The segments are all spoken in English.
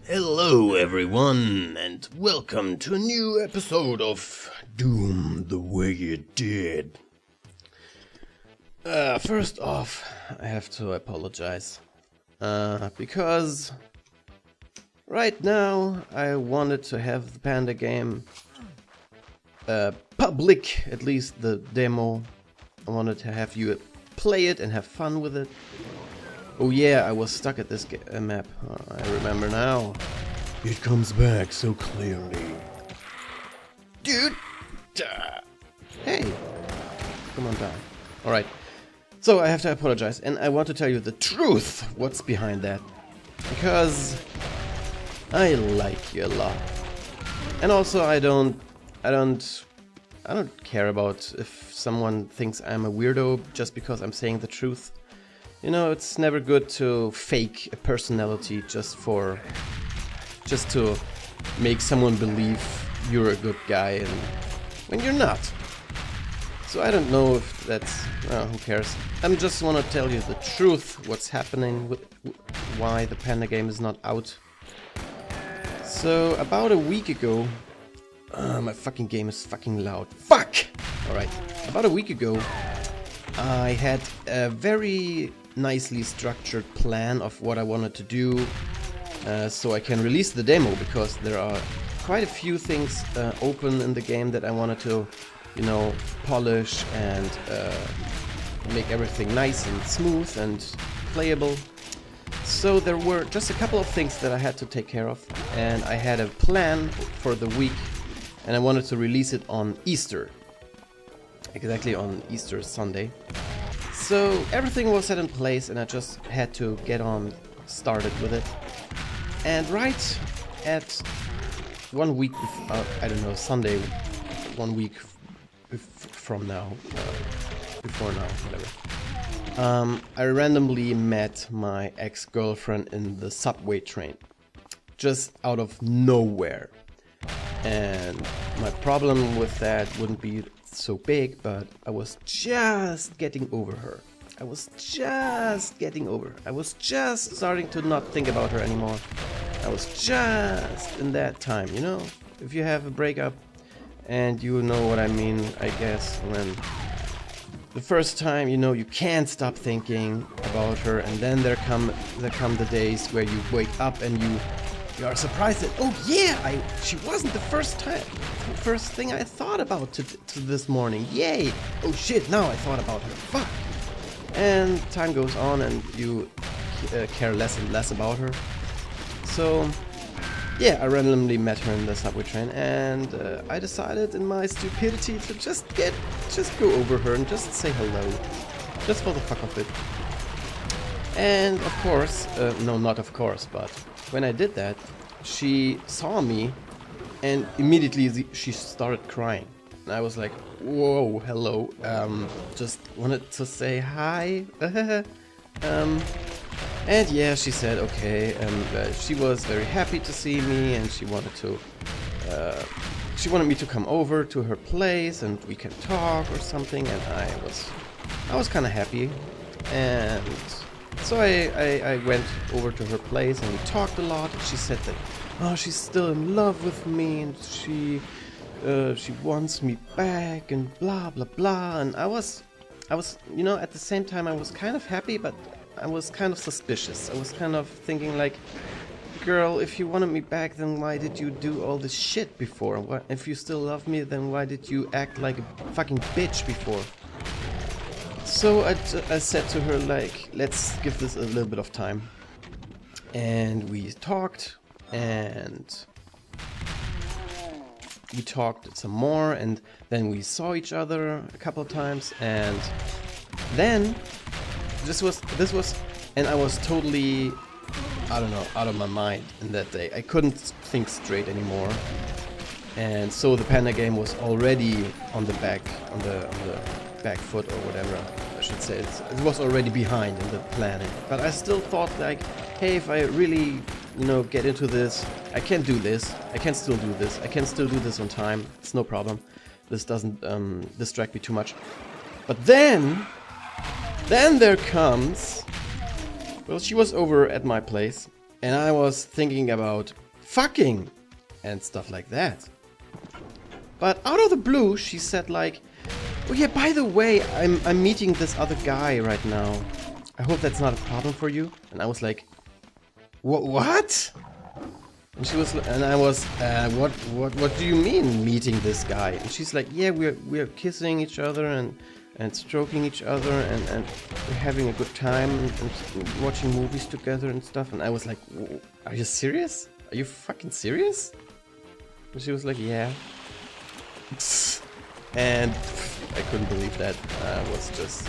Hello everyone, and welcome to a new episode of Doom the Way It Did. First off, I have to apologize. Because right now I wanted to have the Panda game public, at least the demo. I wanted to have you play it and have fun with it. Oh yeah, I was stuck at this map. I remember now. It comes back so clearly. Dude! Hey! Come on down. Alright. So I have to apologize, and I want to tell you the truth. What's behind that? Because I like you a lot. And also I don't care about if someone thinks I'm a weirdo just because I'm saying the truth. You know, it's never good to fake a personality just to make someone believe you're a good guy and when you're not. So I don't know if that's, who cares. I just want to tell you the truth, what's happening, why the Panda game is not out. So about a week ago, my fucking game is fucking loud. Fuck! Alright, about a week ago, I had a very nicely structured plan of what I wanted to do so I can release the demo, because there are quite a few things open in the game that I wanted to, polish and make everything nice and smooth and playable. So there were just a couple of things that I had to take care of, and I had a plan for the week, and I wanted to release it on Easter. Exactly on Easter Sunday. So everything was set in place and I just had to get on started with it. And right at 1 week, Sunday, 1 week from now, before now, whatever, I randomly met my ex-girlfriend in the subway train, just out of nowhere. And my problem with that wouldn't be so big, but I was just getting over her. I was just starting to not think about her anymore. I was just in that time, if you have a breakup, and you know what I mean, I guess, when the first time, you can't stop thinking about her, and then there come the days where you wake up and you are surprised that, oh yeah, she wasn't the first thing I thought about to this morning. Yay! Oh shit, now I thought about her. Fuck! And time goes on and you care less and less about her. So, yeah, I randomly met her in the subway train, and I decided in my stupidity to just go over her and just say hello. Just for the fuck of it. And of course, no, not of course, but when I did that, she saw me and immediately she started crying. And I was like, whoa, hello, just wanted to say hi. And yeah, she said okay, and she was very happy to see me, and she wanted me to come over to her place and we can talk or something, and I was kind of happy. And so I went over to her place and we talked a lot. And she said that, she's still in love with me and she wants me back and blah blah blah. And I was at the same time I was kind of happy, but I was kind of suspicious. I was kind of thinking like, girl, if you wanted me back, then why did you do all this shit before? If you still love me, then why did you act like a fucking bitch before? So I said to her, like, let's give this a little bit of time. And we talked, and we talked some more, and then we saw each other a couple of times, and then this was, and I was totally, out of my mind in that day. I couldn't think straight anymore. And so the Panda game was already on the back foot, or whatever I should say. It was already behind in the planning. But I still thought like, hey, if I really, get into this, I can do this. I can still do this. I can still do this on time. It's no problem. This doesn't distract me too much. But then there comes, well, she was over at my place And I was thinking about fucking and stuff like that. But out of the blue, she said like, oh yeah, by the way, I'm meeting this other guy right now. I hope that's not a problem for you. And I was like, what? And she was, and I was, what do you mean meeting this guy? And she's like, yeah, we're kissing each other and stroking each other and we're having a good time and watching movies together and stuff. And I was like, are you serious? Are you fucking serious? And she was like, yeah. And I couldn't believe that. I was just,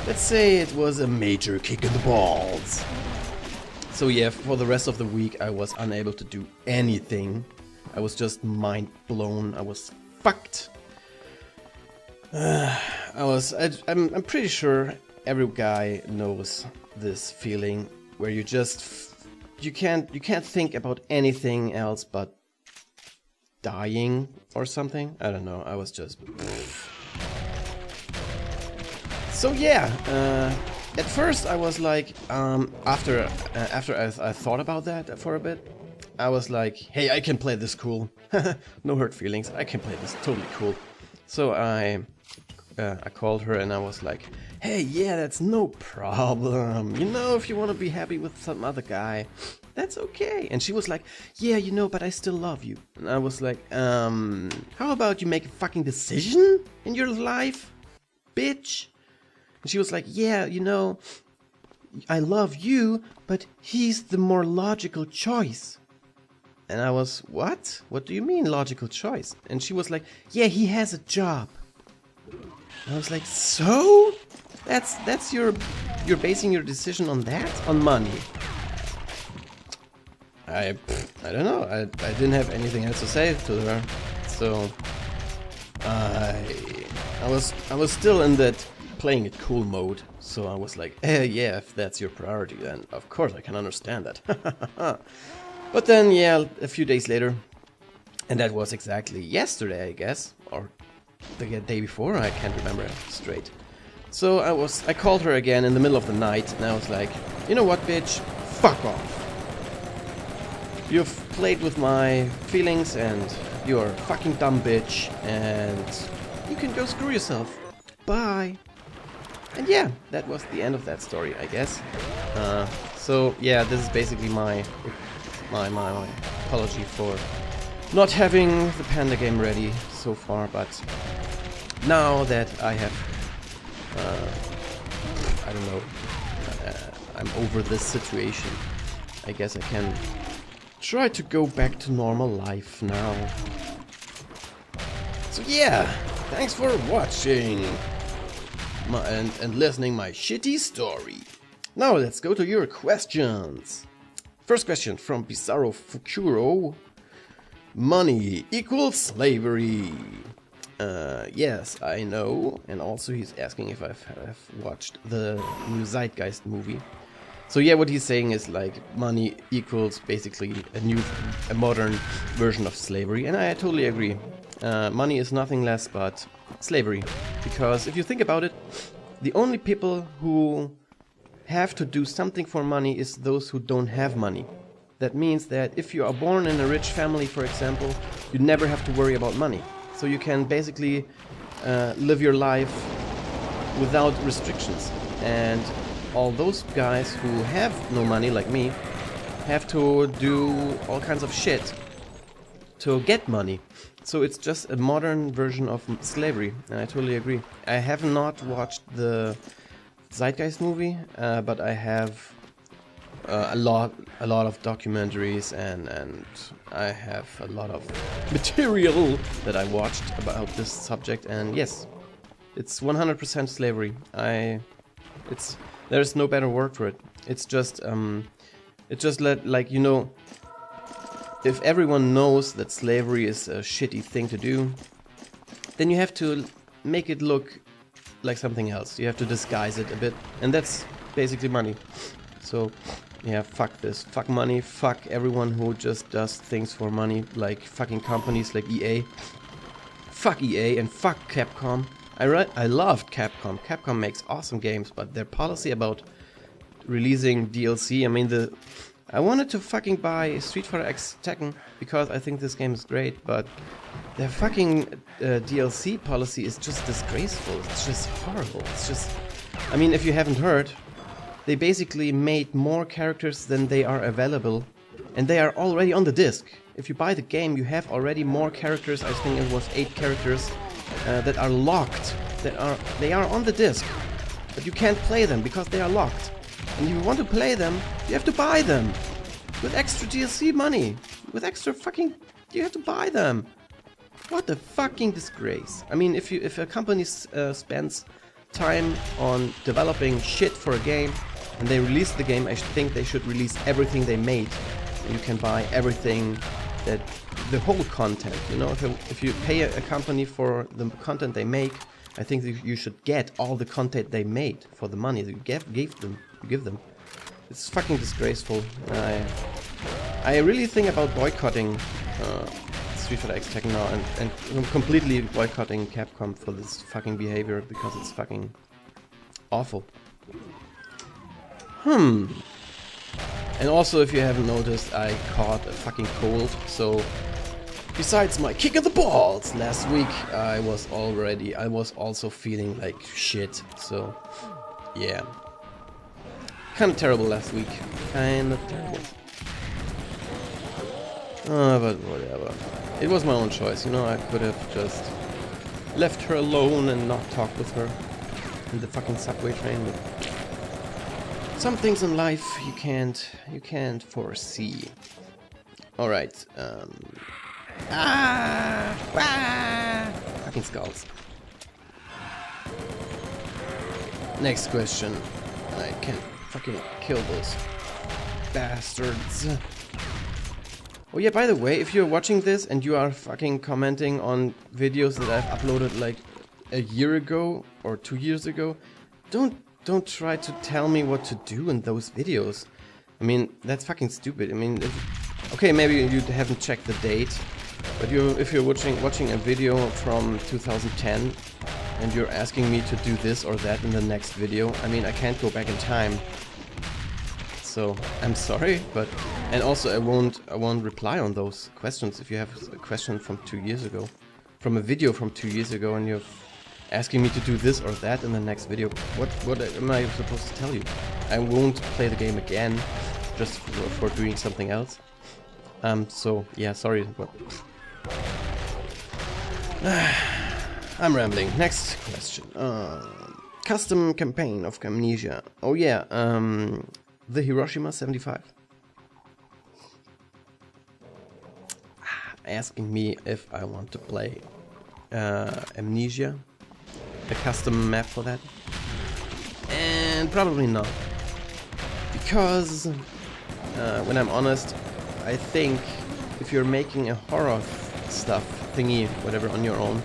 let's say it was a major kick in the balls. So yeah, for the rest of the week I was unable to do anything. I was mind blown. I was fucked. I'm pretty sure every guy knows this feeling where you just you can't think about anything else but dying or something. I don't know. I was just so yeah. At first I was like, after I thought about that for a bit, I was like, hey, I can play this cool. No hurt feelings. I can play this totally cool. So I called her and I was like, hey, yeah, that's no problem. You know, if you want to be happy with some other guy, that's okay. And she was like, yeah, you know, but I still love you. And I was like, how about you make a fucking decision in your life, bitch? And she was like, yeah, you know, I love you, but he's the more logical choice. And I was, what? What do you mean logical choice? And she was like, yeah, he has a job. And I was like, so? That's you're basing your decision on that? On money? I don't know. I didn't have anything else to say to her. So I was still in that playing it cool mode, so I was like, yeah, if that's your priority, then of course I can understand that. But then, yeah, a few days later, and that was exactly yesterday, I guess, or the day before, I can't remember straight. So I called her again in the middle of the night, and I was like, you know what, bitch, fuck off. You've played with my feelings, and you're a fucking dumb bitch, and you can go screw yourself. Bye. And yeah, that was the end of that story, I guess. So yeah, this is basically my apology for not having the Panda game ready so far, but now that I have, I don't know, I'm over this situation, I guess I can try to go back to normal life now. So yeah, thanks for watching. And listening my shitty story. Now let's go to your questions. First question from Bizarro Fukuro. Money equals slavery. Yes, I know. And also he's asking if I've watched the new Zeitgeist movie. So yeah, what he's saying is like money equals basically a modern version of slavery. And I totally agree. Money is nothing less but slavery, because if you think about it, the only people who have to do something for money is those who don't have money. That means that if you are born in a rich family, for example, you never have to worry about money. So you can basically live your life without restrictions. And all those guys who have no money, like me, have to do all kinds of shit to get money. So it's just a modern version of slavery, and I totally agree. I have not watched the Zeitgeist movie, but I have a lot of documentaries, and I have a lot of material that I watched about this subject. And yes, it's 100% slavery. There's no better word for it. It's just like, you know. If everyone knows that slavery is a shitty thing to do, then you have to make it look like something else. You have to disguise it a bit, and that's basically money. So, yeah, fuck this. Fuck money, fuck everyone who just does things for money, like fucking companies like EA. Fuck EA and fuck Capcom. I loved Capcom. Capcom makes awesome games, but their policy about releasing DLC, I mean, I wanted to fucking buy Street Fighter X Tekken because I think this game is great, but their fucking DLC policy is just disgraceful. It's just horrible. It's just... I mean, if you haven't heard, they basically made more characters than they are available, and they are already on the disc. If you buy the game, you have already more characters. I think it was 8 characters that are locked. They are on the disc, but you can't play them because they are locked. And if you want to play them, you have to buy them with extra DLC money, with extra fucking... You have to buy them. What a fucking disgrace. I mean, if a company spends time on developing shit for a game and they release the game, I think they should release everything they made. You can buy everything, the whole content. You know, if you pay a company for the content they make, I think that you should get all the content they made for the money that you give them. It's fucking disgraceful. I really think about boycotting Street Fighter X Tekken now and completely boycotting Capcom for this fucking behavior because it's fucking awful. And also, if you haven't noticed, I caught a fucking cold, so besides my kick in the balls last week, I was also feeling like shit, so yeah. Kinda terrible last week. Kinda terrible. But whatever. It was my own choice, you know, I could have just left her alone and not talked with her in the fucking subway train, but some things in life you can't foresee. Alright, fucking skulls. Next question. I can't fucking kill those bastards. Oh yeah, by the way, if you're watching this and you are fucking commenting on videos that I've uploaded like a year ago or 2 years ago, don't try to tell me what to do in those videos. I mean, that's fucking stupid. I mean, okay, maybe you haven't checked the date, but if you're watching a video from 2010 and you're asking me to do this or that in the next video, I mean, I can't go back in time. So I'm sorry, but and also I won't reply on those questions if you have a question from 2 years ago, from a video from 2 years ago, and you're asking me to do this or that in the next video. What am I supposed to tell you? I won't play the game again just for doing something else. So yeah, sorry, but I'm rambling. Next question. Custom campaign of Amnesia. Oh yeah, the Hiroshima 75. Asking me if I want to play Amnesia, a custom map for that, and probably not, because when I'm honest, I think if you're making a horror stuff thingy, whatever, on your own,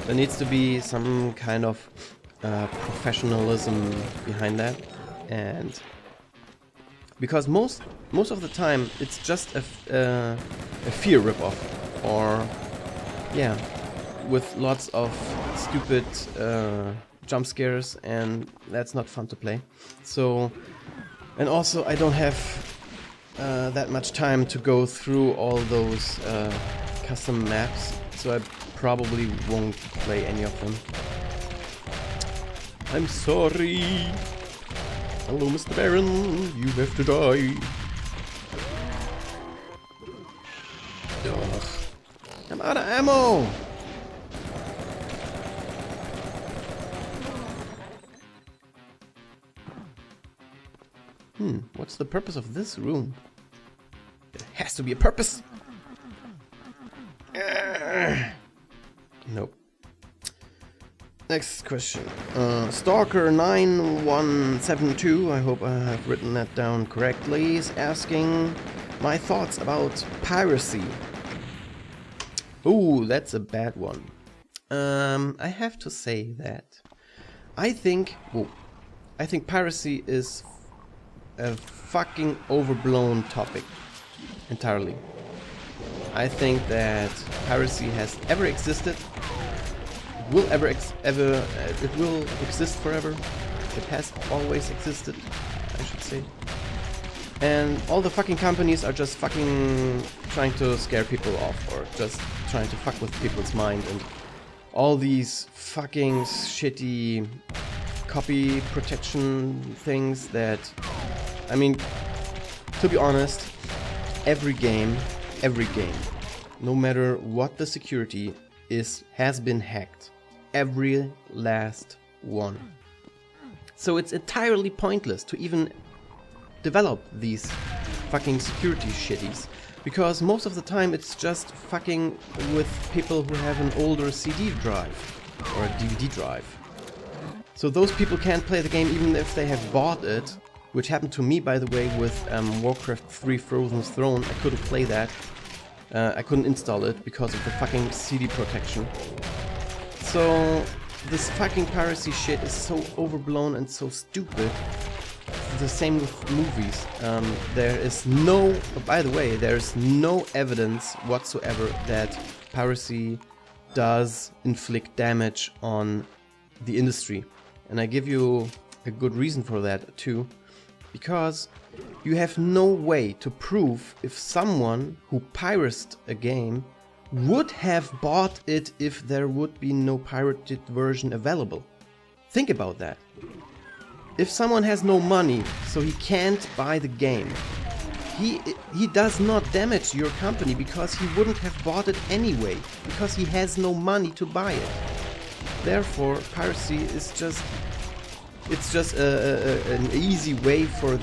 there needs to be some kind of professionalism behind that, and because most of the time it's just a fear ripoff, or yeah, with lots of stupid jump scares, and that's not fun to play. So, and also I don't have that much time to go through all those custom maps, so I probably won't play any of them. I'm sorry. Hello, Mr. Baron, you have to die. Ugh. I'm out of ammo! What's the purpose of this room? There has to be a purpose! Nope. Next question. Stalker9172, I hope I have written that down correctly, is asking my thoughts about piracy. Ooh, that's a bad one. I have to say that I think piracy is a fucking overblown topic entirely. I think that piracy has ever existed, will it will exist forever. It has always existed, I should say. And all the fucking companies are just fucking trying to scare people off, or just trying to fuck with people's mind, and all these fucking shitty copy protection things that, I mean, to be honest, every game, no matter what the security is, has been hacked. Every last one. So it's entirely pointless to even develop these fucking security shitties, because most of the time it's just fucking with people who have an older CD drive or a DVD drive. So those people can't play the game even if they have bought it, which happened to me, by the way, with Warcraft 3 Frozen Throne. I couldn't play that. I couldn't install it because of the fucking CD protection. So this fucking piracy shit is so overblown and so stupid. The same with movies. There is no, by the way, there is no evidence whatsoever that piracy does inflict damage on the industry. And I give you a good reason for that too. Because you have no way to prove if someone who pirated a game would have bought it if there would be no pirated version available. Think about that. If someone has no money, so he can't buy the game, he does not damage your company because he wouldn't have bought it anyway, because he has no money to buy it. Therefore, piracy is just, it's just an easy way for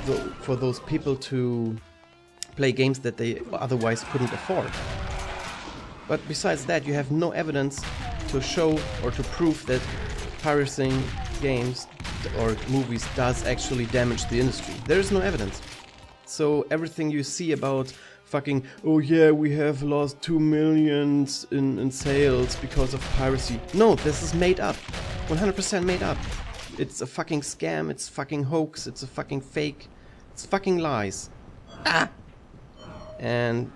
those people to play games that they otherwise couldn't afford. But besides that, you have no evidence to show or to prove that pirating games or movies does actually damage the industry. There is no evidence. So everything you see about fucking, oh yeah, we have lost 2 million in sales because of piracy. No, this is made up. 100% made up. It's a fucking scam, it's fucking hoax, it's a fucking fake, it's fucking lies. Ah! And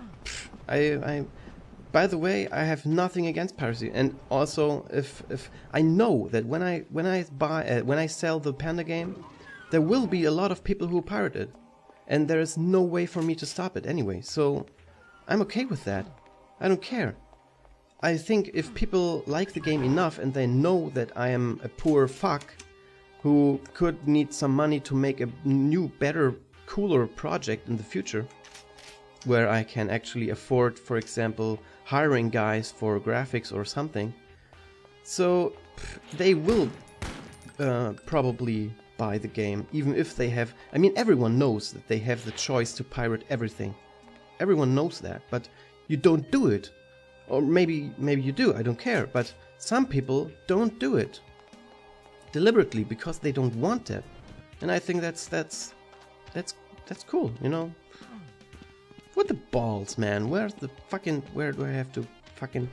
by the way, I have nothing against piracy, and also if I know that when I sell the Panda game, there will be a lot of people who pirate it, and there is no way for me to stop it anyway. So I'm okay with that. I don't care. I think if people like the game enough and they know that I am a poor fuck who could need some money to make a new, better, cooler project in the future, where I can actually afford, for example, hiring guys for graphics or something, so they will probably buy the game, even if they have, I mean, everyone knows that they have the choice to pirate everything. Everyone knows that, but you don't do it. Or maybe you do, I don't care, but some people don't do it deliberately because they don't want it. And I think that's cool, you know? What the balls, man? Where do I have to fucking...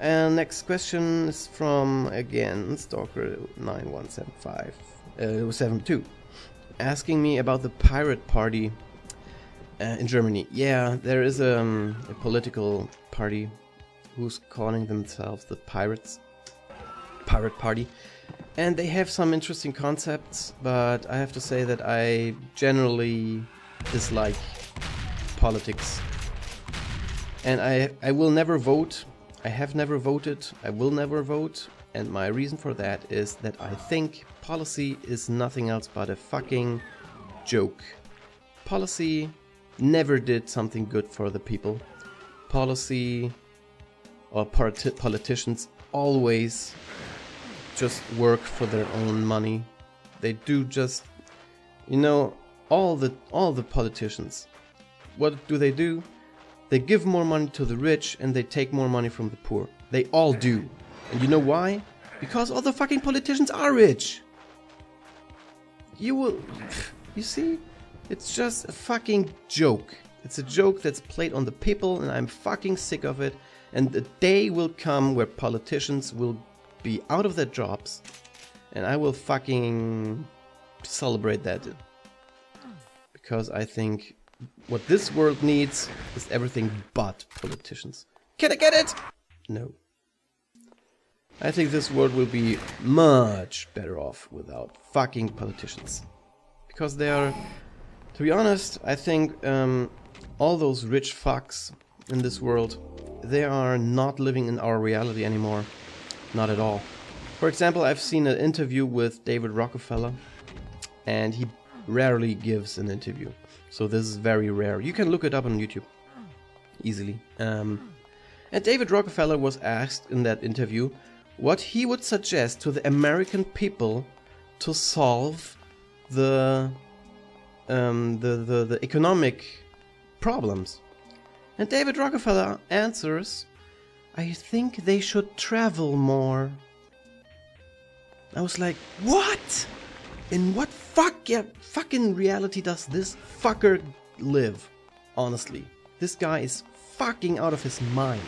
And next question is from, again, Stalker9175, 72, asking me about the pirate party in Germany. Yeah, there is a political party who's calling themselves the Pirate Party. And they have some interesting concepts, but I have to say that I generally dislike politics. And I will never vote. I have never voted. I will never vote. And my reason for that is that I think policy is nothing else but a fucking joke. Policy never did something good for the people. Policy or politicians always just work for their own money. They do just, you know, all the politicians. What do? They give more money to the rich and they take more money from the poor. They all do. And you know why? Because all the fucking politicians are rich. You see? It's just a fucking joke. It's a joke that's played on the people, and I'm fucking sick of it. And the day will come where politicians will be out of their jobs, and I will fucking celebrate that. Because I think what this world needs is everything but politicians. Can I get it? No. I think this world will be much better off without fucking politicians. Because they are To be honest, I think all those rich fucks in this world, they are not living in our reality anymore. Not at all. For example, I've seen an interview with David Rockefeller, and he rarely gives an interview. So this is very rare. You can look it up on YouTube easily. And David Rockefeller was asked in that interview what he would suggest to the American people to solve the economic problems. And David Rockefeller answers, I think they should travel more. I was like, what? In what fucking reality does this fucker live? Honestly, this guy is fucking out of his mind.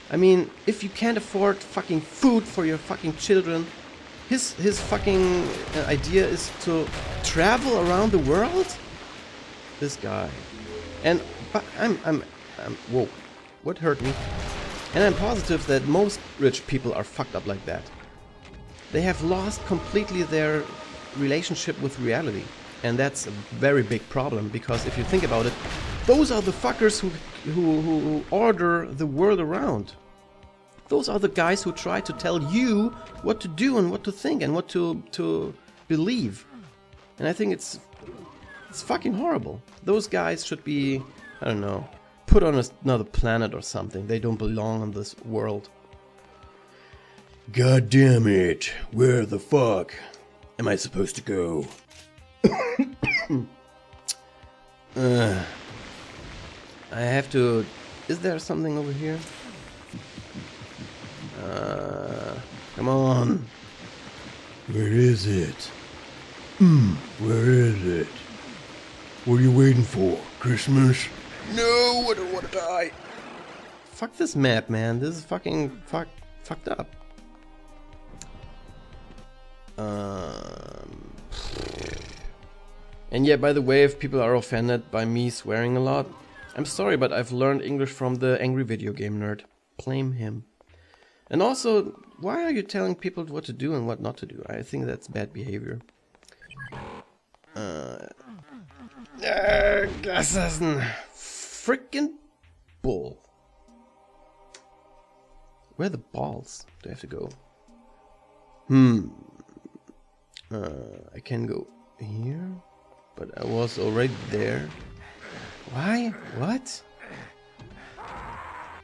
I mean, if you can't afford fucking food for your fucking children, his fucking idea is to travel around the world? This guy. And I'm whoa, what hurt me? And I'm positive that most rich people are fucked up like that. They have lost completely their relationship with reality. And that's a very big problem, because if you think about it, those are the fuckers who order the world around. Those are the guys who try to tell you what to do and what to think and what to believe. And I think it's fucking horrible. Those guys should be, I don't know, put on another planet or something. They don't belong on this world. God damn it. Where the fuck am I supposed to go? I have to... Is there something over here? Come on. Where is it? Where is it? What are you waiting for? Christmas? No, I don't want to die. Fuck this map, man. This is fucking fucked up. And yeah, by the way, if people are offended by me swearing a lot, I'm sorry, but I've learned English from the Angry Video Game Nerd. Blame him. And also, why are you telling people what to do and what not to do? I think that's bad behavior. Das ist ein freaking bull. Where are the balls? Do I have to go? I can go here, but I was already there. Why? What?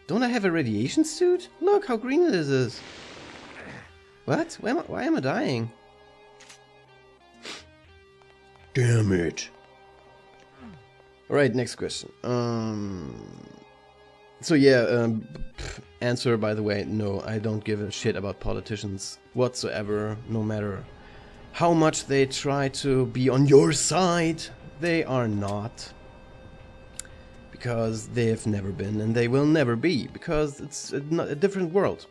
Don't I have a radiation suit? Look how green this is. What? Why am I dying? Damn it. Alright, next question. So yeah, answer by the way, no, I don't give a shit about politicians whatsoever, no matter how much they try to be on your side. They are not. Because they have never been, and they will never be, because it's a different world.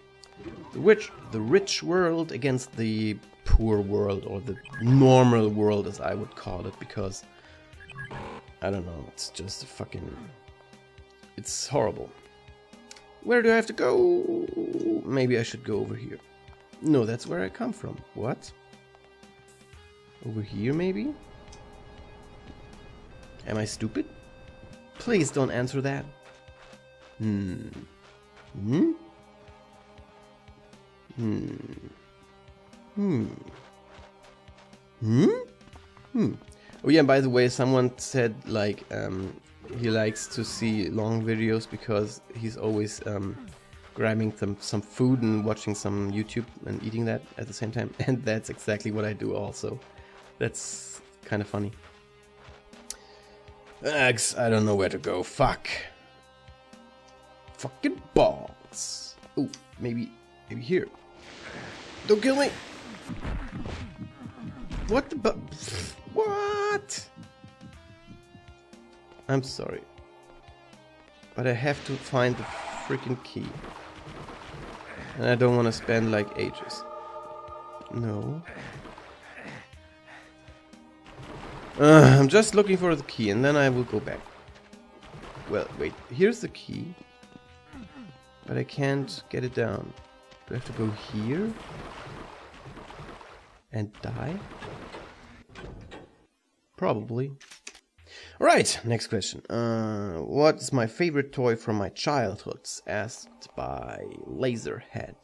The rich world against the poor world, or the normal world as I would call it, because I don't know, it's just a fucking... It's horrible. Where do I have to go? Maybe I should go over here. No, that's where I come from. What? Over here, maybe? Am I stupid? Please don't answer that. Oh yeah, by the way, someone said like he likes to see long videos because he's always grabbing some food and watching some YouTube and eating that at the same time, and that's exactly what I do also. That's kind of funny. I don't know where to go. Fuck. Fucking balls. Oh, maybe here. Don't kill me. What the what? I'm sorry, but I have to find the freaking key, and I don't want to spend like ages. No. I'm just looking for the key, and then I will go back. Well, wait, here's the key, but I can't get it down. Do I have to go here and die? Probably. Alright, next question. What is my favorite toy from my childhood? Asked by Laserhead.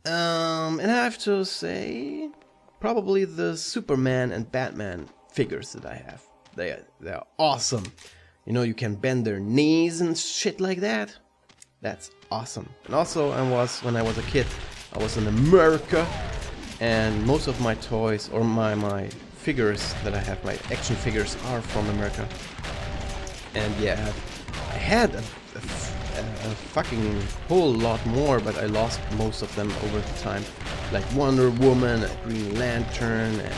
And I have to say, probably the Superman and Batman figures that I have. They're awesome. You know, you can bend their knees and shit like that. That's awesome. And also, when I was a kid, I was in America, and most of my toys or my figures that I have, my action figures, are from America. And yeah, I had a fucking whole lot more, but I lost most of them over the time. Like Wonder Woman, Green Lantern, and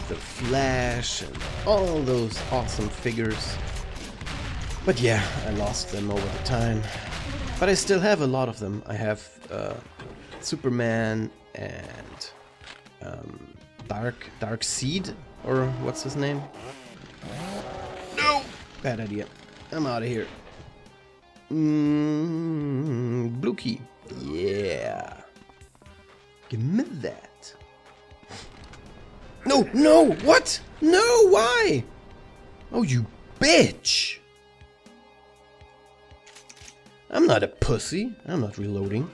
The Flash, and all those awesome figures. But yeah, I lost them over the time. But I still have a lot of them. I have Superman and Darkseid, or what's his name? No! Bad idea. I'm out of here. Blue Key. Yeah. Give me that. No, no, what? No, why? Oh, you bitch. I'm not a pussy. I'm not reloading.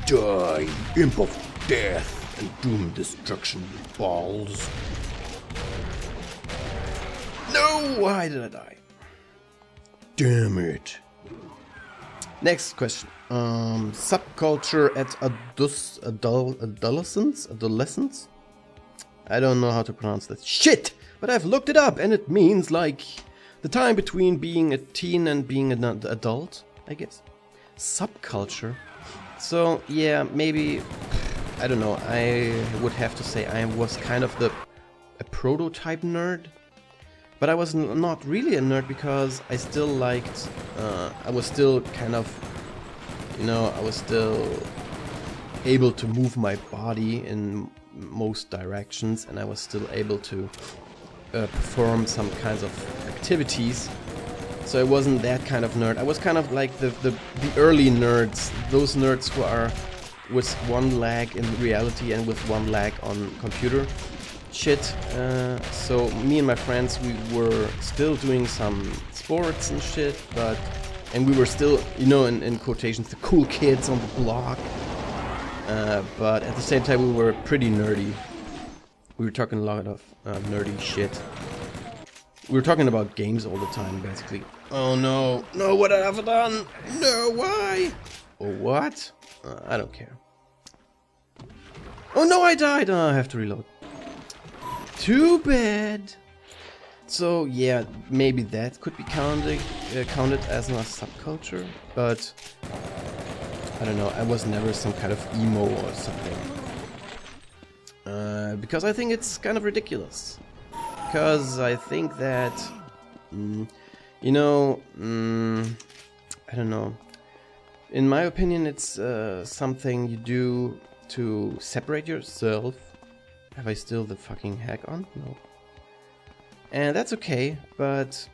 Die, imp of death and doom destruction, balls. No, why did I die? Damn it. Next question. Subculture at adolescence? I don't know how to pronounce that shit, but I've looked it up and it means like the time between being a teen and being an adult, I guess. Subculture. So yeah, maybe, I don't know, I would have to say I was kind of a prototype nerd. But I was not really a nerd because I still liked, I was still kind of, you know, I was still able to move my body in most directions, and I was still able to perform some kinds of activities. So I wasn't that kind of nerd. I was kind of like the early nerds, those nerds who are with one leg in reality and with one leg on computer shit. So me and my friends, we were still doing some sports and shit, and we were still, you know, in quotations, the cool kids on the block. But at the same time, we were pretty nerdy. We were talking a lot of nerdy shit. We were talking about games all the time, basically. Oh no, no, what have I done? No, why? Or what? I don't care. Oh no, I died! I have to reload. Too bad. So yeah, maybe that could be counted as a subculture, but I don't know. I was never some kind of emo or something, because I think it's kind of ridiculous. Because I think that, you know, I don't know. In my opinion, it's something you do to separate yourself. Have I still the fucking hack on? No. And that's okay, but...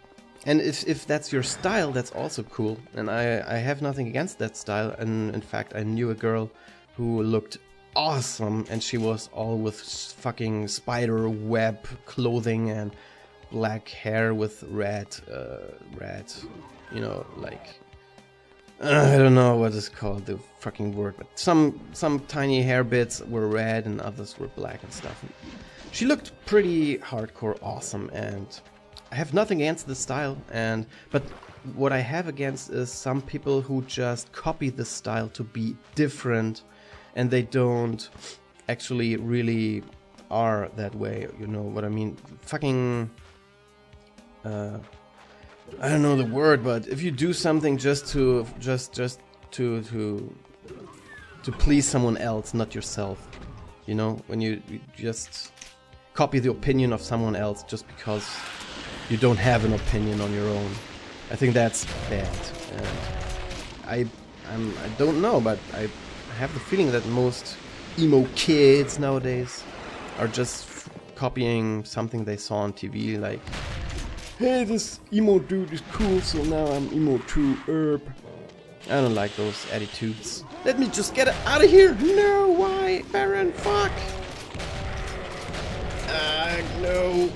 And if that's your style, that's also cool. And I have nothing against that style. And in fact, I knew a girl who looked awesome, and she was all with fucking spider web clothing and black hair with red, you know, like... I don't know what it's called, the fucking word, but some tiny hair bits were red and others were black and stuff. She looked pretty hardcore awesome, and I have nothing against the style, but what I have against is some people who just copy the style to be different, and they don't actually really are that way, you know what I mean? Fucking... I don't know the word, but if you do something just to please someone else, not yourself, you know, when you just copy the opinion of someone else just because you don't have an opinion on your own, I think that's bad. And I don't know, but I have the feeling that most emo kids nowadays are just copying something they saw on TV, like, hey, this emo dude is cool, so now I'm emo too, I don't like those attitudes. Let me just get out of here! No, why? Baron, fuck! No.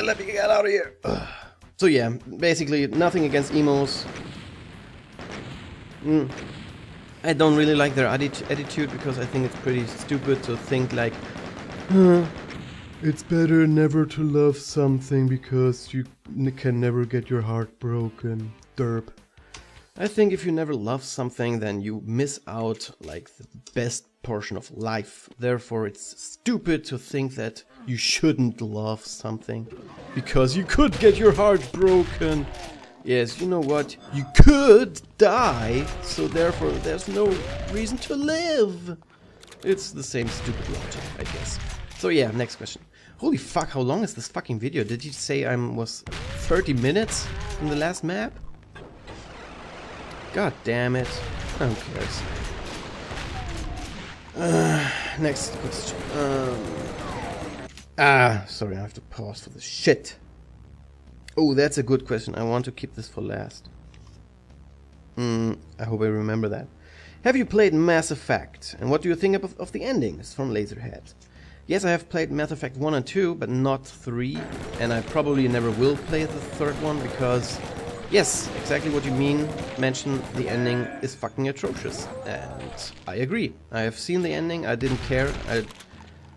Let me get out of here. So yeah, basically nothing against emos. I don't really like their attitude because I think it's pretty stupid to think like, it's better never to love something because you can never get your heart broken. Derp. I think if you never love something, then you miss out like the best portion of life. Therefore, it's stupid to think that you shouldn't love something because you could get your heart broken. Yes, you know what? You could die, so therefore there's no reason to live. It's the same stupid logic, I guess. So yeah, next question. Holy fuck, how long is this fucking video? Did you say I was 30 minutes in the last map? God damn it. Who cares? Next question. Sorry, I have to pause for this shit. Oh, that's a good question. I want to keep this for last. I hope I remember that. Have you played Mass Effect? And what do you think of the endings from Laserhead? Yes, I have played Mass Effect 1 and 2, but not 3. And I probably never will play the third one because... Yes, exactly what you mention, the ending is fucking atrocious. And I agree. I have seen the ending, I didn't care.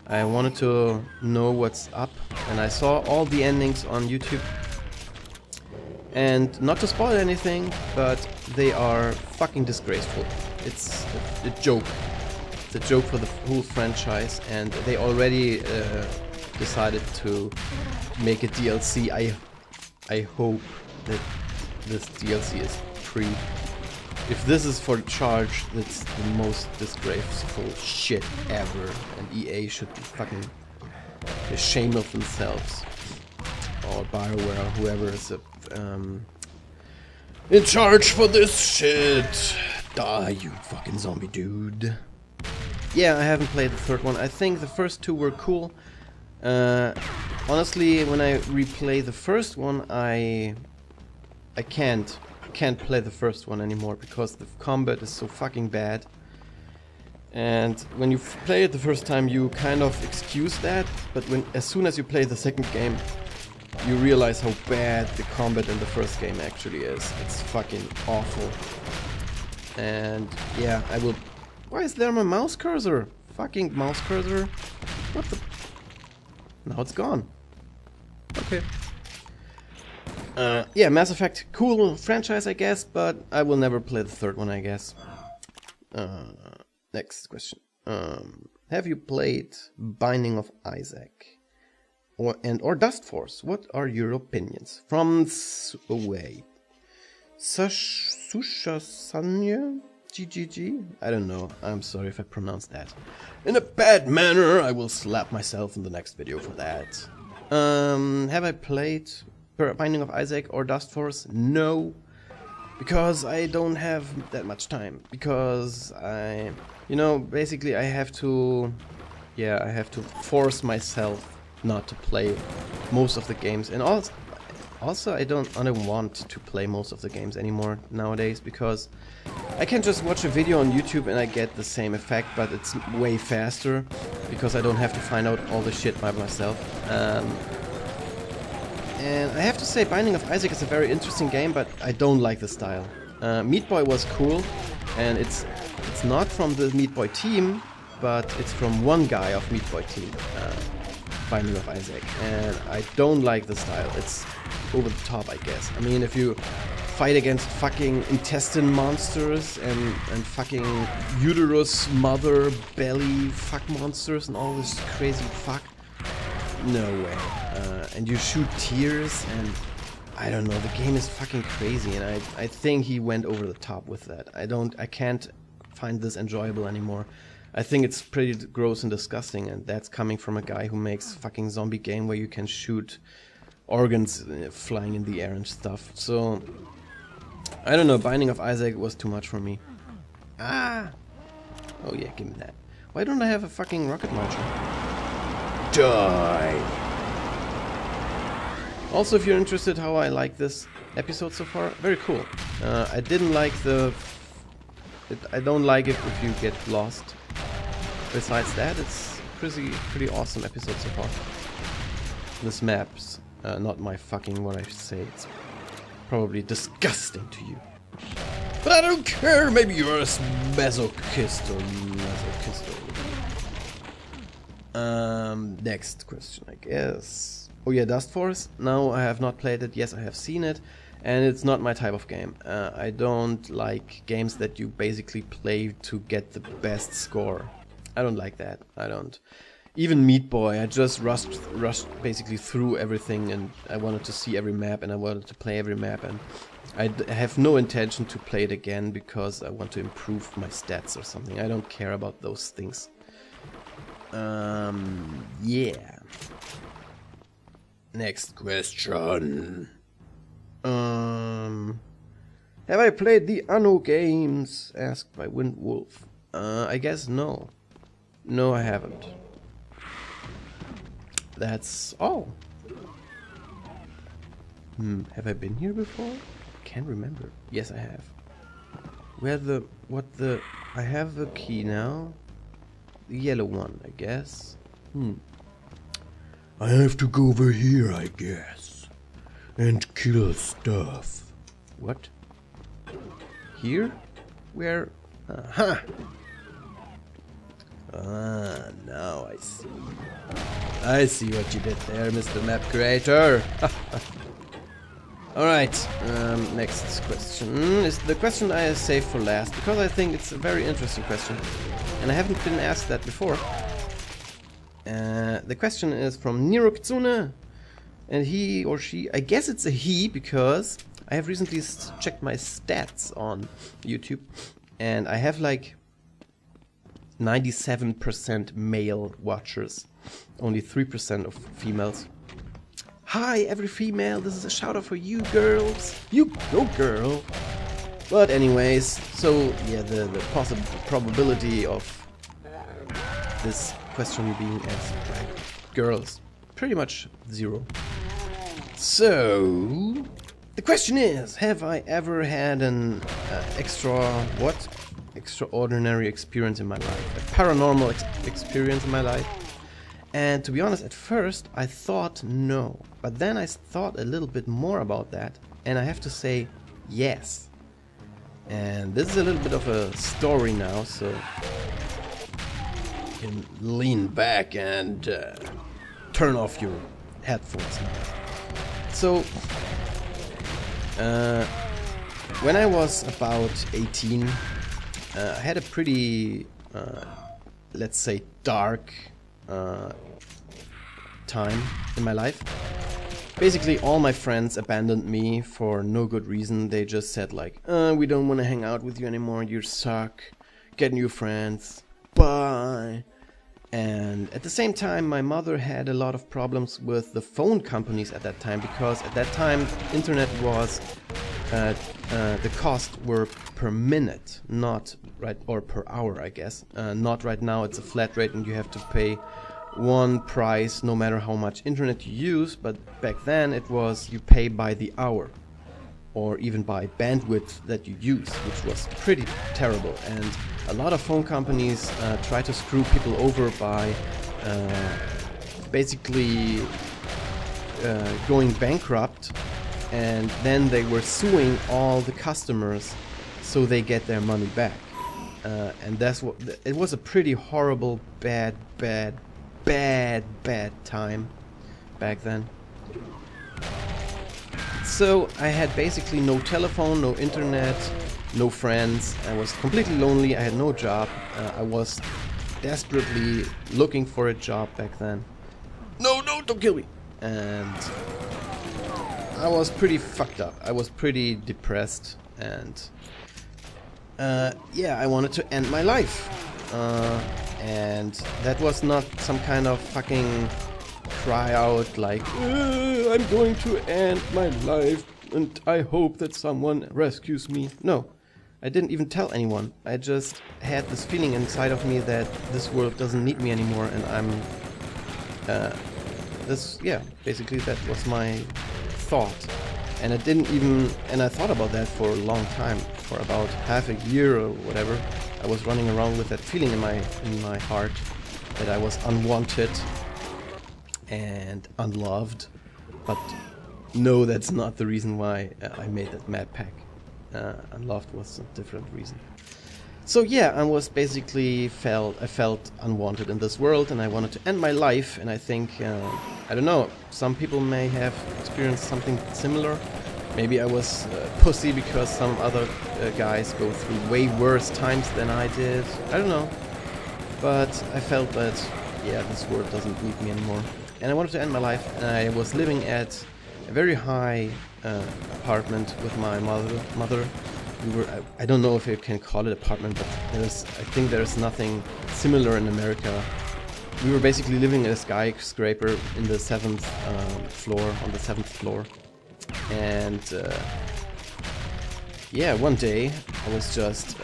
I wanted to know what's up. And I saw all the endings on YouTube. And not to spoil anything, but they are fucking disgraceful. It's a joke. It's a joke for the whole franchise, and they already decided to make a DLC. I hope that this DLC is free. If this is for charge, that's the most disgraceful shit ever, and EA should be fucking ashamed of themselves. Or BioWare, whoever is in charge for this shit. Die, you fucking zombie dude. Yeah, I haven't played the third one. I think the first two were cool. Honestly, when I replay the first one, I can't play the first one anymore because the combat is so fucking bad. And when you play it the first time, you kind of excuse that, but as soon as you play the second game, you realize how bad the combat in the first game actually is. It's fucking awful. And yeah, I will... Why is there my mouse cursor? Fucking mouse cursor. What the... Now it's gone. Okay. Yeah, Mass Effect, cool franchise, I guess, but I will never play the third one, I guess. Next question. Have you played Binding of Isaac? Or Dust Force? What are your opinions? From Away. Sushasanya? GGG? I don't know. I'm sorry if I pronounced that in a bad manner. I will slap myself in the next video for that. Have I played Binding of Isaac or Dust Force? No. Because I don't have that much time. Because basically I have to... Yeah, I have to force myself not to play most of the games. And also I don't want to play most of the games anymore nowadays, because I can just watch a video on YouTube and I get the same effect, but it's way faster because I don't have to find out all the shit by myself. And I have to say, Binding of Isaac is a very interesting game, but I don't like the style. Meat Boy was cool, and it's not from the Meat Boy team, but it's from one guy of Meat Boy team, Binding of Isaac, and I don't like the style. It's over the top, I guess. I mean, if you fight against fucking intestine monsters and fucking uterus mother belly fuck monsters and all this crazy fuck, no way. And you shoot tears, and I don't know, the game is fucking crazy, and I think he went over the top with that. I can't find this enjoyable anymore. I think it's pretty gross and disgusting, and that's coming from a guy who makes fucking zombie game where you can shoot organs flying in the air and stuff. So I don't know, Binding of Isaac was too much for me. Ah! Oh yeah, give me that. Why don't I have a fucking rocket launcher? Die! Also, if you're interested how I like this episode so far, very cool. I didn't like I don't like it if you get lost. Besides that, it's pretty awesome episode so far. This map's Not my fucking what I say. It's probably disgusting to you. But I don't care, maybe you're a masochist or masochist. Next question, I guess. Oh yeah, Dust Force? No, I have not played it. Yes, I have seen it. And it's not my type of game. I don't like games that you basically play to get the best score. I don't like that. I don't. Even Meat Boy, I just rushed basically through everything, and I wanted to see every map and I wanted to play every map, and I have no intention to play it again because I want to improve my stats or something. I don't care about those things. Yeah. Next question. Have I played the Anno games? Asked by Windwolf. I guess no. No, I haven't. That's all. Have I been here before? Can't remember. Yes, I have. I have the key now. The yellow one, I guess. I have to go over here, I guess. And kill stuff. What? Here? Where? Aha! Now I see. I see what you did there, Mr. Map Creator. Alright, next question is the question I saved for last, because I think it's a very interesting question. And I haven't been asked that before. The question is from Nero Kitsune. And he or she, I guess it's a he, because I have recently checked my stats on YouTube. And I have like 97% male watchers. Only 3% of females. Hi, every female, this is a shout out for you girls. You go girl. But anyways, so yeah, the possible probability of this question being asked by girls, pretty much 0. So, the question is, have I ever had an extraordinary experience in my life? A paranormal experience in my life? And to be honest, at first I thought no, but then I thought a little bit more about that, and I have to say yes. And this is a little bit of a story now, so you can lean back and turn off your headphones now. So, when I was about 18, I had a pretty, let's say, dark time in my life. Basically, all my friends abandoned me for no good reason. They just said like, we don't want to hang out with you anymore, you suck, get new friends, bye. And at the same time, my mother had a lot of problems with the phone companies at that time, because at that time, internet was, the cost were per minute, not right, or per hour, I guess. Not right now, it's a flat rate and you have to pay one price no matter how much internet you use, but back then it was you pay by the hour, or even by bandwidth that you use, which was pretty terrible. And a lot of phone companies try to screw people over by basically going bankrupt, and then they were suing all the customers so they get their money back. And that's what it was, a pretty horrible, bad time back then. So I had basically no telephone, no internet, no friends. I was completely lonely. I had no job. I was desperately looking for a job back then. No, don't kill me. And I was pretty fucked up. I was pretty depressed, and yeah, I wanted to end my life. And that was not some kind of fucking cry out like, I'm going to end my life and I hope that someone rescues me. No, I didn't even tell anyone. I just had this feeling inside of me that this world doesn't need me anymore, and I'm basically that was my thought. And I thought about that for a long time, for about half a year or whatever. I was running around with that feeling in my heart that I was unwanted and unloved But no, that's not the reason why I made that map pack. Unloved was a different reason. So yeah, I was basically I felt unwanted in this world, and I wanted to end my life. And I think I don't know. Some people may have experienced something similar. Maybe I was pussy because some other guys go through way worse times than I did. I don't know. But I felt that yeah, this world doesn't need me anymore, and I wanted to end my life. And I was living at a very high apartment with my mother. We were, I don't know if you can call it apartment, but I think there's nothing similar in America. We were basically living in a skyscraper in the 7th floor, on the 7th floor. And yeah, one day I was just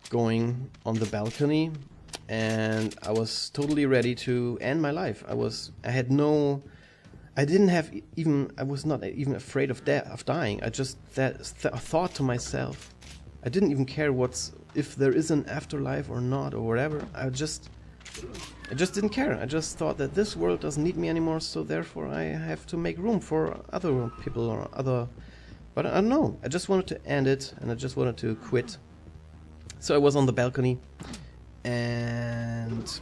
going on the balcony, and I was totally ready to end my life. I was not even afraid of dying. I just thought to myself, I didn't even care if there is an afterlife or not or whatever. I just didn't care. I just thought that this world doesn't need me anymore, so therefore I have to make room for other people or other. But I don't know. I just wanted to end it, and I just wanted to quit. So I was on the balcony, and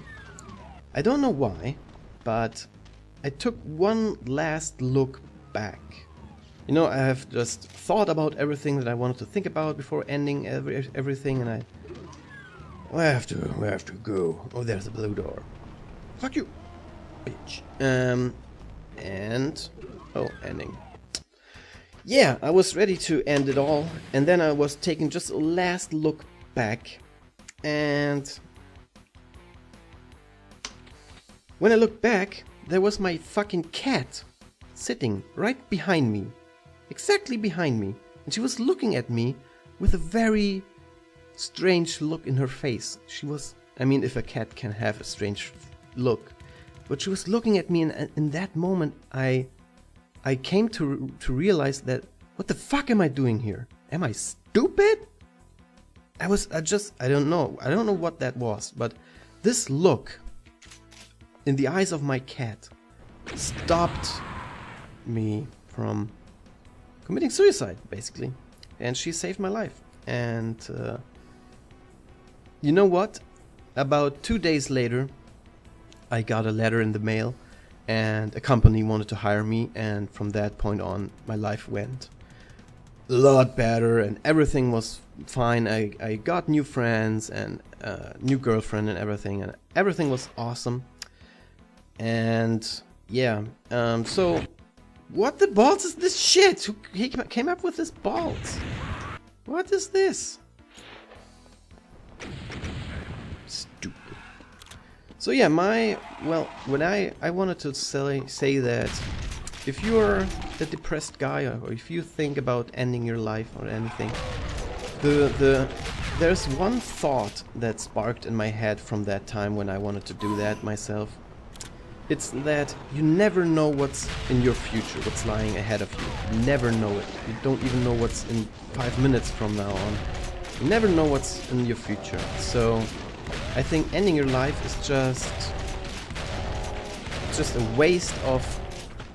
I don't know why, but I took one last look back. You know, I have just thought about everything that I wanted to think about before ending everything, and I have to go. Oh, there's a blue door. Fuck you, bitch. Ending. Yeah, I was ready to end it all, and then I was taking just a last look back, and when I looked back, there was my fucking cat sitting right behind me, exactly behind me, and she was looking at me with a very strange look in her face. She was, I mean, if a cat can have a strange look, but she was looking at me, and in that moment I came to realize that, what the fuck am I doing here? Am I stupid? I don't know what that was, but this look in the eyes of my cat stopped me from committing suicide, basically. And she saved my life. And you know what? About 2 days later, I got a letter in the mail, and a company wanted to hire me, and from that point on, my life went a lot better, and everything was fine. I got new friends, and new girlfriend, and everything was awesome. And yeah, so what the balls is this shit? Who came up with this balls? What is this? Stupid. So yeah, when I wanted to say that if you're a depressed guy, or if you think about ending your life or anything, there's one thought that sparked in my head from that time when I wanted to do that myself. It's that you never know what's in your future, what's lying ahead of you. You never know it. You don't even know what's in 5 minutes from now on. You never know what's in your future. So I think ending your life is just a waste of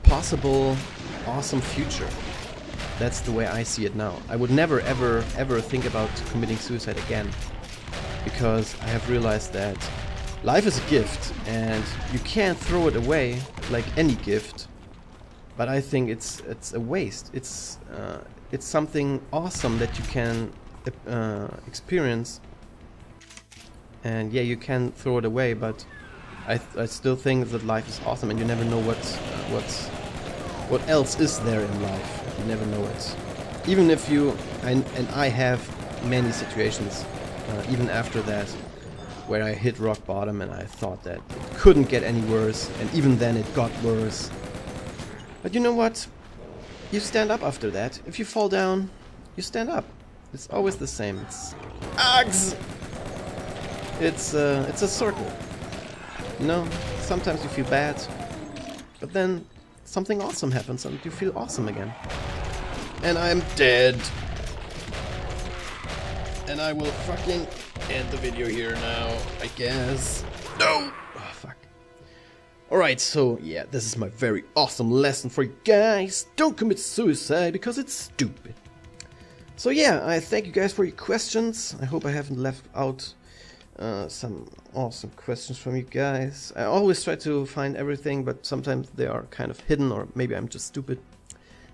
possible awesome future. That's the way I see it now. I would never ever think about committing suicide again, because I have realized that life is a gift, and you can't throw it away like any gift. But I think it's a waste. It's something awesome that you can experience, and yeah, you can throw it away. But I still think that life is awesome, and you never know what else is there in life. You never know it. Even if I have many situations, even after that, where I hit rock bottom and I thought that it couldn't get any worse, and even then it got worse. But you know what? You stand up after that. If you fall down, you stand up. It's always the same. It's Uggs! It's a circle. You know, sometimes you feel bad, but then something awesome happens and you feel awesome again. And I'm dead. And I will fucking end the video here now, I guess. No! Oh, fuck. Alright, so yeah, this is my very awesome lesson for you guys. Don't commit suicide because it's stupid. So yeah, I thank you guys for your questions. I hope I haven't left out some awesome questions from you guys. I always try to find everything, but sometimes they are kind of hidden, or maybe I'm just stupid.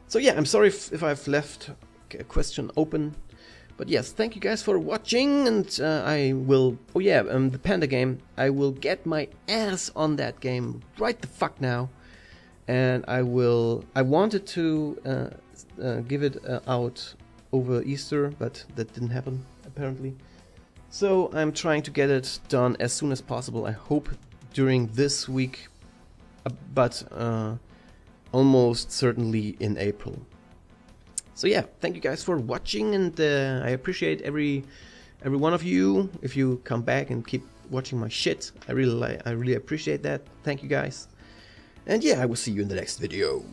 So yeah, I'm sorry if I've left a question open. But yes, thank you guys for watching, and I will... Oh yeah, the Panda game. I will get my ass on that game right the fuck now. And I wanted to give it out over Easter, but that didn't happen, apparently. So I'm trying to get it done as soon as possible. I hope during this week, but almost certainly in April. So yeah, thank you guys for watching, and I appreciate every one of you. If you come back and keep watching my shit, I really appreciate that. Thank you guys. And yeah, I will see you in the next video.